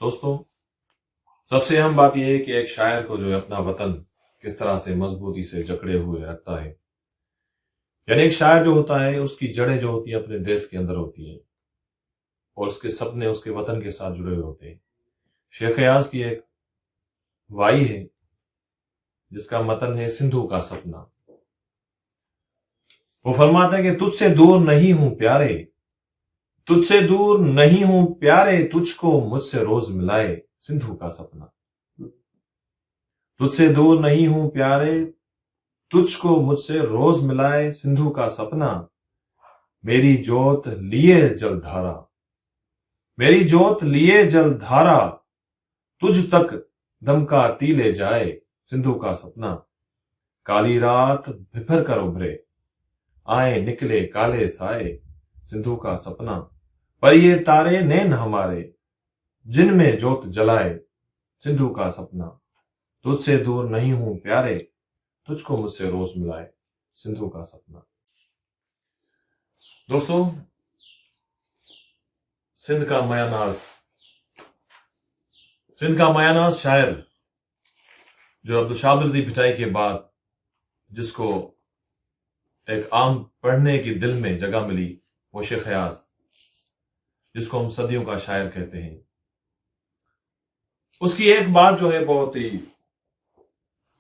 दोस्तों, सबसे अहम बात यह है कि एक शायर को जो है अपना वतन किस तरह से मजबूती से जकड़े हुए रखता है। यानी एक शायर जो होता है उसकी जड़ें जो होती है अपने देश के अंदर होती है और उसके सपने उसके वतन के साथ जुड़े हुए होते हैं। शेख अयाज की एक वाई है जिसका मतन है सिंधु का सपना। वो फरमाता है कि तुझसे दूर नहीं हूं प्यारे, तुझसे दूर नहीं हूं प्यारे, तुझको मुझसे रोज मिलाए सिंधु का सपना। तुझसे दूर नहीं हूं प्यारे, तुझको मुझसे रोज मिलाए सिंधु का सपना। मेरी जोत लिए जलधारा, मेरी जोत लिए जलधारा, तुझ तक दमकाती ले जाए सिंधु का सपना। काली रात बिफर कर उभरे, आए निकले काले साए सिंधु का सपना। पर ये तारे नैन हमारे, जिनमें जोत जलाए सिंधु का सपना। तुझसे दूर नहीं हूं प्यारे, तुझको मुझसे रोज मिलाए सिंधु का सपना। दोस्तों, सिंध का मायानाज, सिंध का मायानाज शायर जो अब्दुल भिटाई के बाद जिसको एक आम पढ़ने की दिल में जगह मिली, वो शेख अयाज, जिसको हम सदियों का शायर कहते हैं। उसकी एक बात जो है बहुत ही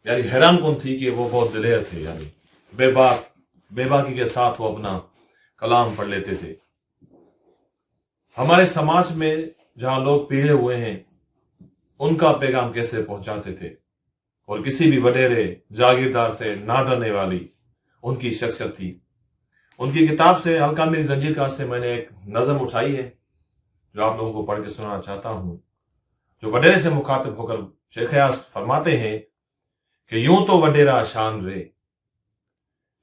यानी हैरान कौन थी कि वो बहुत दिलेर थे। यानी बेबाकी के साथ वो अपना कलाम पढ़ लेते थे। हमारे समाज में जहां लोग पीड़े हुए हैं उनका पैगाम कैसे पहुंचाते थे और किसी भी वडेरे जागीरदार से ना डरने वाली उनकी शख्सियत थी। उनकी किताब से हल्का मेरी जंजीर का से मैंने एक नज़म उठाई है जो आप लोगों को पढ़ के सुनाना चाहता हूं। जो वडेरे से मुखातिब होकर शेख अयाज फरमाते हैं कि यूं तो वडेरा शान रे,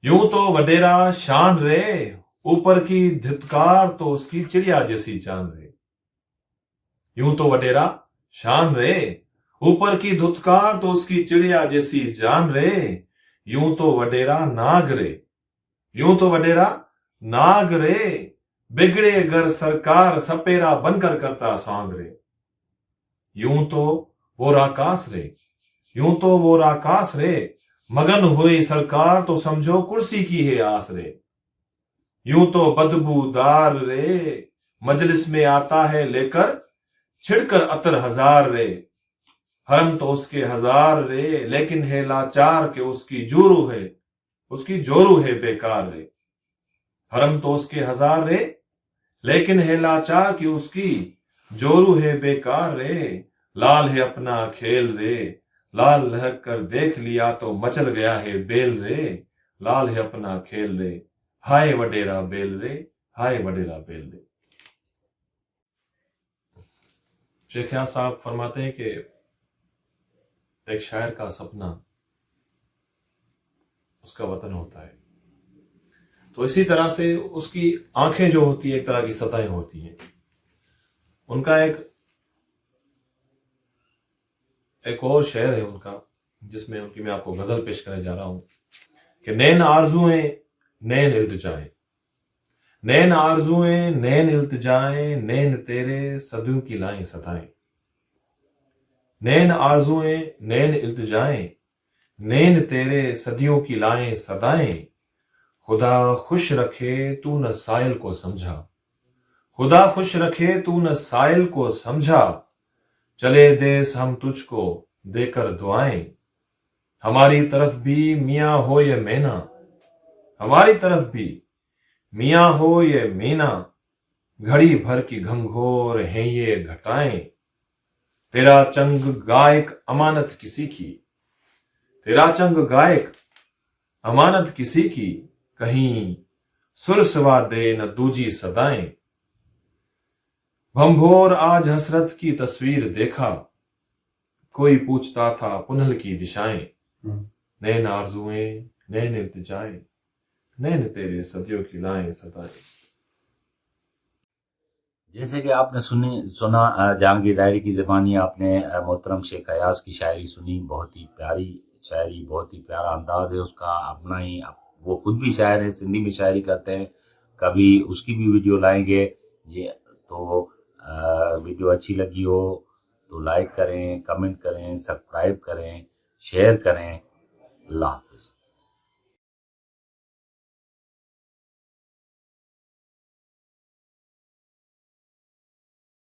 यूं तो वडेरा शान रे, ऊपर की धित्कार तो उसकी चिड़िया जैसी जान रे। यूं तो वडेरा शान रे, ऊपर की धुतकार तो उसकी चिड़िया जैसी जान रे। यूं तो वडेरा नाग रे, यूं तो वडेरा नाग रे, बिगड़े अगर सरकार सपेरा बनकर करता सांग रे। यूं तो वो राकास रे, यूं तो वो राकास रे, मगन हुई सरकार तो समझो कुर्सी की है आस रे। यूं तो बदबूदार रे, मजलिस में आता है लेकर छिड़कर अतर हजार रे। हरम तो उसके हजार रे, लेकिन है लाचार के उसकी जोरू है, उसकी जोरू है बेकार रे। हरम तो उसके हजार रे, लेकिन है लाचार की उसकी जोरू है बेकार रे। लाल है अपना खेल रे, लाल लहक कर देख लिया तो मचल गया है बेल रे। लाल है अपना खेल रे, हाय वडेरा बेल रे, हाय वडेरा बेल रे। शेख अयाज साहब फरमाते हैं कि एक शायर का सपना उसका वतन होता है, तो इसी तरह से उसकी आंखें जो होती है एक तरह की सतहें होती हैं। उनका एक और शेर है उनका जिसमें उनकी मैं आपको गजल पेश करने जा रहा हूं कि नैन आरजुएं नैन इल्तिजाएं, नैन आरजुएं नैन इल्तिजाएं, नैन तेरे सदियों की लाएं सताएं। नैन आरजुएं नैन इल्तिजाएं, नैन तेरे सदियों की लाएं सदाएं। खुदा खुश रखे तू न साइल को समझा, खुदा खुश रखे तू न साइल को समझा। चले देश हम तुझको देकर दुआएं, हमारी तरफ भी मियाँ हो ये मैना, हमारी तरफ भी मियाँ हो ये मीना। घड़ी भर की घंघोर हैं ये घटाएं, तेरा चंग गायक अमानत किसी की, तेरा चंग गायक अमानत किसी की। कहीं सुरसवा दे न दूजी सदाएं, भंभोर आज हसरत की तस्वीर देखा, कोई पूछता था पुनल की दिशाएं। नैन आरजुएं नैन इल्तिजाएं, नैन तेरे सदियों की लाएं सदाएं। जैसे कि आपने सुना जहांगीर डायरी की ज़बानी, आपने मोहतरम शेख अयाज की शायरी सुनी। बहुत ही प्यारी शायरी, बहुत ही प्यारा अंदाज है उसका अपना ही। वो खुद भी शायर है, सिंधी में शायरी करते हैं। कभी उसकी भी वीडियो लाएंगे। ये तो वीडियो अच्छी लगी हो तो लाइक करें, कमेंट करें, सब्सक्राइब करें, शेयर करें। अल्लाह हाफिज़।